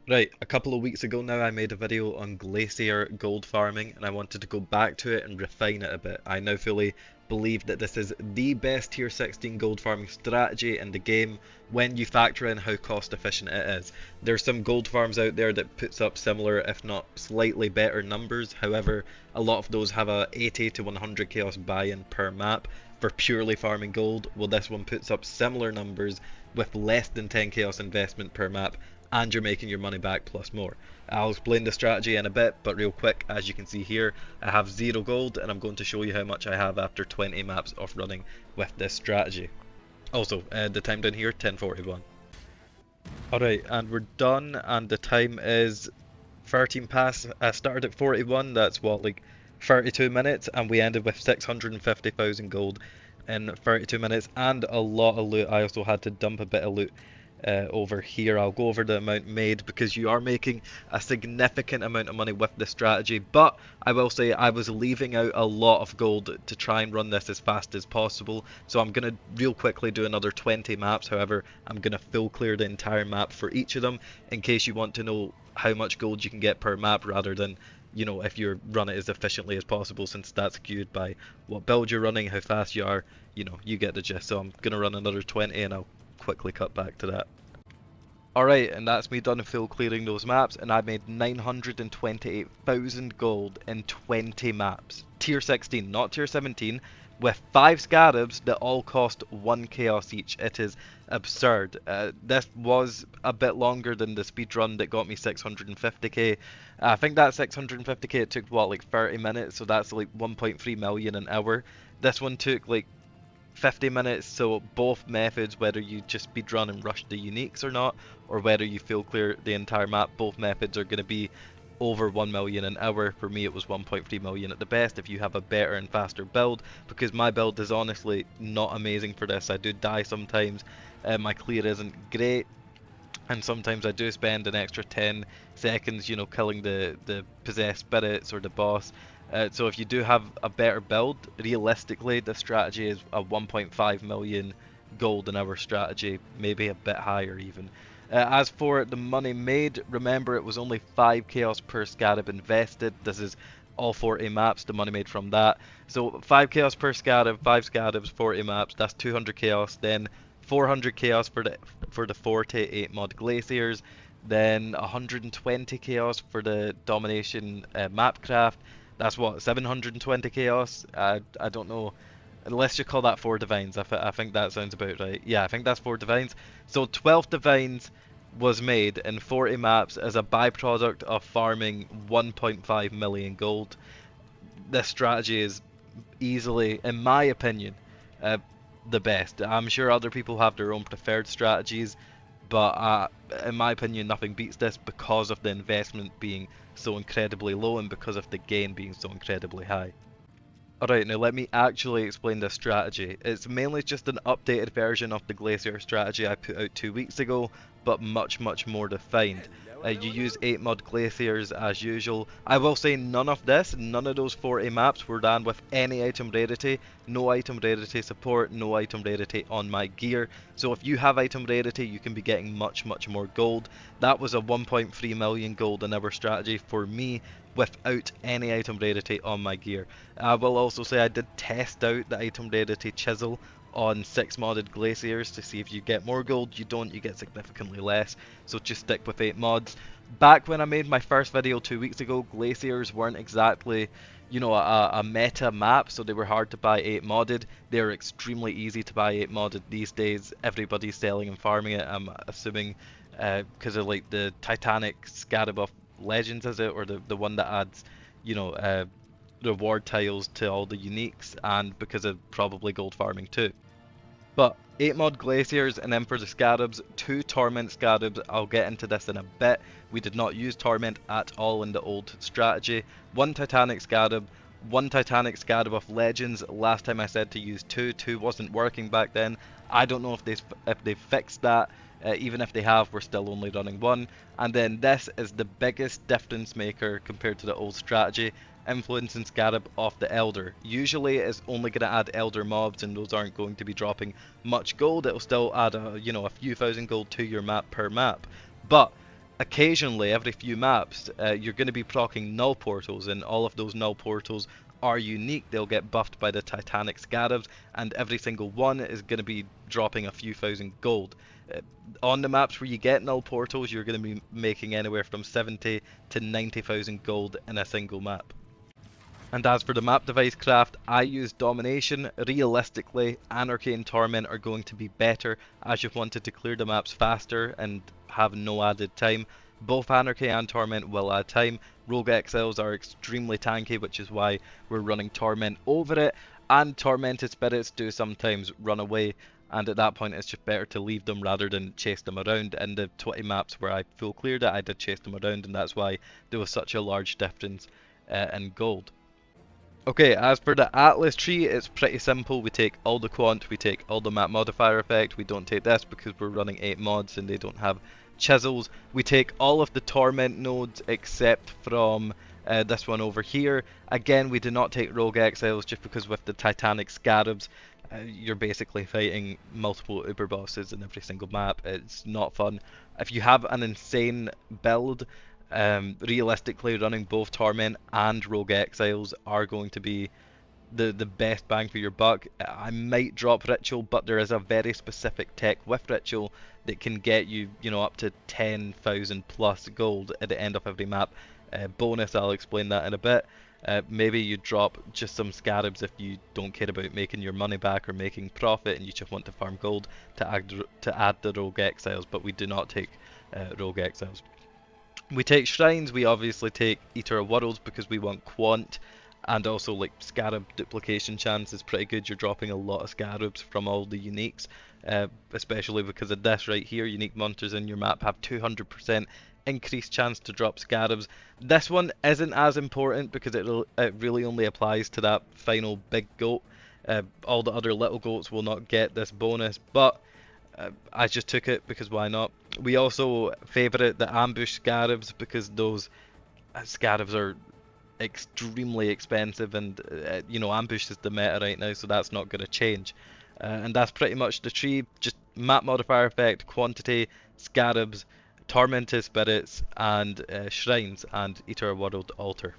Right, a couple of weeks ago now I made a video on Glacier gold farming and I wanted to go back to it and refine it a bit. I now fully believe that this is the best tier 16 gold farming strategy in the game when you factor in how cost efficient it is. There's some gold farms out there that puts up similar if not slightly better numbers, however a lot of those have a 80 to 100 chaos buy-in per map for purely farming gold, while this one puts up similar numbers with less than 10 chaos investment per map and you're making your money back plus more. I'll explain the strategy in a bit, but real quick, as you can see here, I have 0 gold and I'm going to show you how much I have after 20 maps of running with this strategy. Also, the time down here, 10:41. Alright, and we're done, and the time is 13 past. I started at 41, that's what, like 32 minutes, and we ended with 650,000 gold in 32 minutes, and a lot of loot. I also had to dump a bit of loot over here. I'll go over the amount made because you are making a significant amount of money with this strategy, but I will say I was leaving out a lot of gold to try and run this as fast as possible, so I'm going to real quickly do another 20 maps. However, I'm going to full clear the entire map for each of them in case you want to know how much gold you can get per map rather than, you know, if you run it as efficiently as possible, since that's skewed by what build you're running, how fast you are, you know, you get the gist. So I'm going to run another 20 and I'll quickly cut back to that. Alright, and that's me done full clearing those maps, and I made 928,000 gold in 20 maps. Tier 16, not tier 17, with 5 scarabs that all cost 1 chaos each. It is absurd. This was a bit longer than the speedrun that got me 650k. I think that 650k it took what, like 30 minutes, so that's like 1.3 million an hour. This one took like 50 minutes, so both methods, whether you just speedrun and rush the uniques or not, or whether you full clear the entire map, both methods are going to be over 1 million an hour. For me it was 1.3 million at the best if you have a better and faster build, because my build is honestly not amazing for this. I do die sometimes, my clear isn't great, and sometimes I do spend an extra 10 seconds, you know, killing the possessed spirits or the boss. So if you do have a better build, realistically the strategy is a 1.5 million gold an hour strategy, maybe a bit higher even. As for the money made, remember it was only 5 chaos per scarab invested. This is all 40 maps, the money made from that. So 5 chaos per scarab, 5 scarabs, 40 maps, that's 200 chaos. Then 400 chaos for the 48 mod glaciers, then 120 chaos for the domination mapcraft. That's what, 720 chaos. I don't know. Let's just call that 4 divines. I think that sounds about right. Yeah, I think that's 4 divines. So 12 divines was made in 40 maps as a byproduct of farming 1.5 million gold. This strategy is easily, in my opinion, uh, the best. I'm sure other people have their own preferred strategies, but in my opinion, nothing beats this because of the investment being so incredibly low and because of the gain being so incredibly high. Alright, now let me actually explain this strategy. It's mainly just an updated version of the Glacier strategy I put out 2 weeks ago, but much more defined. You use 8 mod glaciers as usual. I will say none of those 40 maps were done with any item rarity, no item rarity support, no item rarity on my gear. So if you have item rarity, you can be getting much more gold. That was a 1.3 million gold an hour strategy for me without any item rarity on my gear. I will also say I did test out the item rarity chisel on 6 modded glaciers to see if you get more gold. You don't, you get significantly less, so just stick with 8 mods. Back when I made my first video 2 weeks ago, glaciers weren't exactly, you know, a meta map, so they were hard to buy 8 modded. They're extremely easy to buy 8 modded these days. Everybody's selling and farming it, I'm assuming, because of like the Titanic Scarab of Legends, is it, or the one that adds, you know, reward tiles to all the uniques, and because of probably gold farming too. But 8 mod glaciers, and then for the scarabs, 2 torment scarabs. I'll get into this in a bit. We did not use torment at all in the old strategy. 1 titanic scarab, 1 titanic scarab of legends. Last time I said to use 2, 2 wasn't working back then. I don't know if they fixed that. Even if they have, we're still only running 1. And then this is the biggest difference maker compared to the old strategy. Influencing Scarab of the Elder. Usually it's only going to add Elder mobs, and those aren't going to be dropping much gold. It'll still add a, you know, a few thousand gold to your map per map. But occasionally, every few maps, you're going to be proccing null portals, and all of those null portals are unique. They'll get buffed by the Titanic Scarabs, and every single one is going to be dropping a few thousand gold. On the maps where you get null portals, you're going to be making anywhere from 70 to 90,000 gold in a single map. And as for the map device craft, I use Domination. Realistically, Anarchy and Torment are going to be better as you've wanted to clear the maps faster and have no added time. Both Anarchy and Torment will add time. Rogue Exiles are extremely tanky, which is why we're running Torment over it. And Tormented Spirits do sometimes run away, and at that point it's just better to leave them rather than chase them around. In the 20 maps where I full cleared it, I did chase them around, and that's why there was such a large difference in gold. Okay, as for the Atlas tree, it's pretty simple. We take all the quant, we take all the map modifier effect. We don't take this because we're running 8 mods and they don't have chisels. We take all of the torment nodes except from this one over here. Again, we do not take rogue exiles just because with the Titanic Scarabs, you're basically fighting multiple uber bosses in every single map. It's not fun. If you have an insane build, realistically running both Torment and Rogue Exiles are going to be the best bang for your buck. I might drop Ritual, but there is a very specific tech with Ritual that can get you, up to 10,000 plus gold at the end of every map. Bonus, I'll explain that in a bit. Maybe you drop just some Scarabs if you don't care about making your money back or making profit and you just want to farm gold to add the Rogue Exiles, but we do not take Rogue Exiles. We take shrines. We obviously take Eater of Worlds because we want quant, and also like scarab duplication chance is pretty good. You're dropping a lot of scarabs from all the uniques, especially because of this right here. Unique monsters in your map have 200% increased chance to drop scarabs. This one isn't as important because it really only applies to that final big goat. All the other little goats will not get this bonus, but I just took it because why not? We also favourite the ambush scarabs because those scarabs are extremely expensive, and ambush is the meta right now, so that's not going to change. And that's pretty much the tree. Just map modifier effect, quantity, scarabs, tormented spirits, and shrines, and Eater World altar.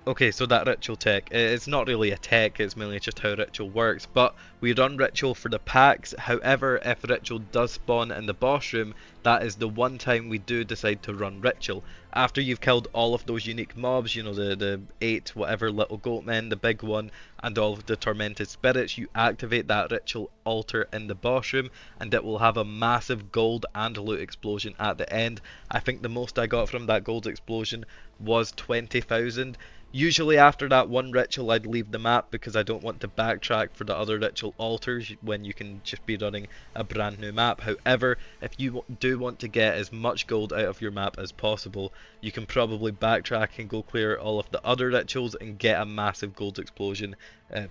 Okay, so that ritual tech, it's not really a tech, it's mainly just how ritual works, but we run ritual for the packs. However, if ritual does spawn in the boss room, that is the one time we do decide to run ritual. After you've killed all of those unique mobs, the 8 whatever little goatmen, the big one, and all of the tormented spirits, you activate that ritual altar in the boss room, and it will have a massive gold and loot explosion at the end. I think the most I got from that gold explosion was 20,000. Usually after that one ritual I'd leave the map because I don't want to backtrack for the other ritual altars when you can just be running a brand new map. However, if you do want to get as much gold out of your map as possible, you can probably backtrack and go clear all of the other rituals and get a massive gold explosion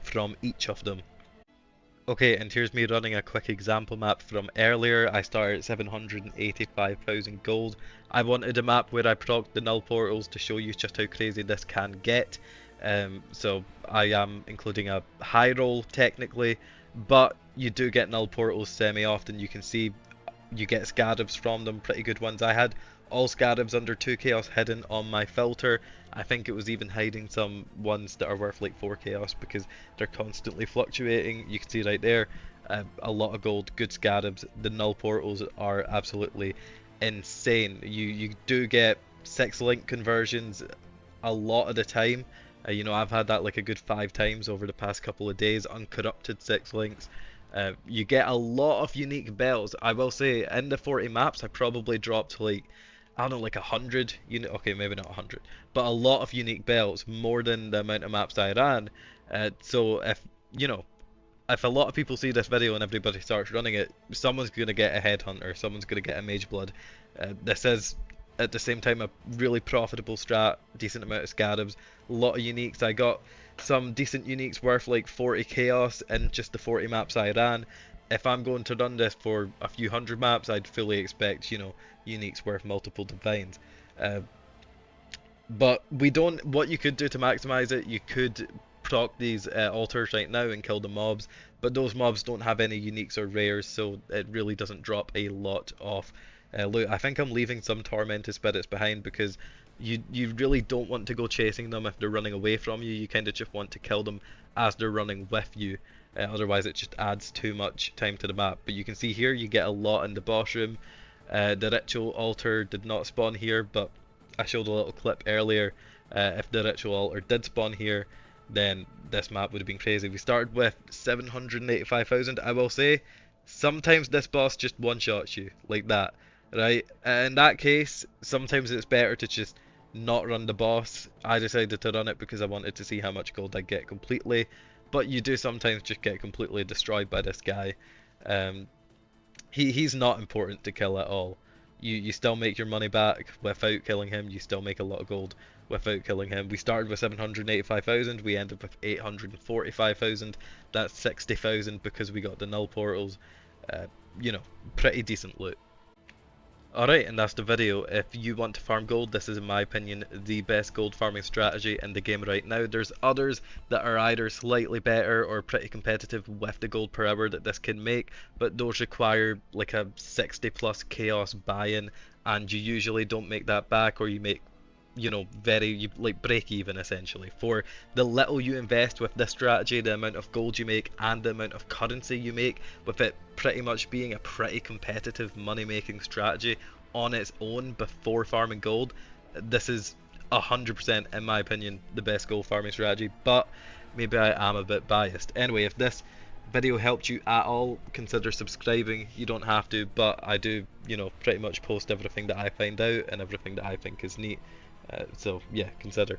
from each of them. Okay, and here's me running a quick example map from earlier. I started at 785,000 gold. I wanted a map where I procced the null portals to show you just how crazy this can get. So I am including a high roll technically, but you do get null portals semi-often. You can see you get scarabs from them, pretty good ones. I had all scarabs under 2 chaos hidden on my filter. I think it was even hiding some ones that are worth like 4 chaos because they're constantly fluctuating. You can see right there, a lot of gold, good scarabs. The null portals are absolutely insane. You do get 6 link conversions a lot of the time. I've had that like a good 5 times over the past couple of days, uncorrupted 6 links. You get a lot of unique bells. I will say in the 40 maps I probably dropped like, I don't know, like 100 okay, maybe not 100, but a lot of unique bells, more than the amount of maps I ran. So if a lot of people see this video and everybody starts running it, someone's going to get a headhunter, someone's going to get a mage blood. This is at the same time a really profitable strat, decent amount of scarabs, a lot of uniques. I got some decent uniques worth like 40 chaos in just the 40 maps I ran. If I'm going to run this for a few hundred maps, I'd fully expect, uniques worth multiple divines. But what you could do to maximize it, you could proc these altars right now and kill the mobs, but those mobs don't have any uniques or rares, so it really doesn't drop a lot of Look, I think I'm leaving some tormented spirits behind because you really don't want to go chasing them if they're running away from you. You kind of just want to kill them as they're running with you. Otherwise, it just adds too much time to the map. But you can see here, you get a lot in the boss room. The ritual altar did not spawn here, but I showed a little clip earlier. If the ritual altar did spawn here, then this map would have been crazy. We started with 785,000. I will say, sometimes this boss just one-shots you like that, right? In that case, sometimes it's better to just not run the boss. I decided to run it because I wanted to see how much gold I get completely, but you do sometimes just get completely destroyed by this guy. Um, he's not important to kill at all. You still make your money back without killing him. You still make a lot of gold without killing him. We started with 785,000. We ended with 845,000. That's 60,000 because we got the null portals. You know, pretty decent loot. Alright, and that's the video. If you want to farm gold, this is in my opinion the best gold farming strategy in the game right now. There's others that are either slightly better or pretty competitive with the gold per hour that this can make, but those require like a 60 plus chaos buy-in, and you usually don't make that back, or you make, you know, you like break even essentially. For the little you invest with this strategy, the amount of gold you make and the amount of currency you make, with it pretty much being a pretty competitive money making strategy on its own before farming gold, this is 100% in my opinion the best gold farming strategy. But maybe I am a bit biased. Anyway, if this video helped you at all, consider subscribing. You don't have to, but I do, you know, pretty much post everything that I find out and everything that I think is neat. So yeah, consider.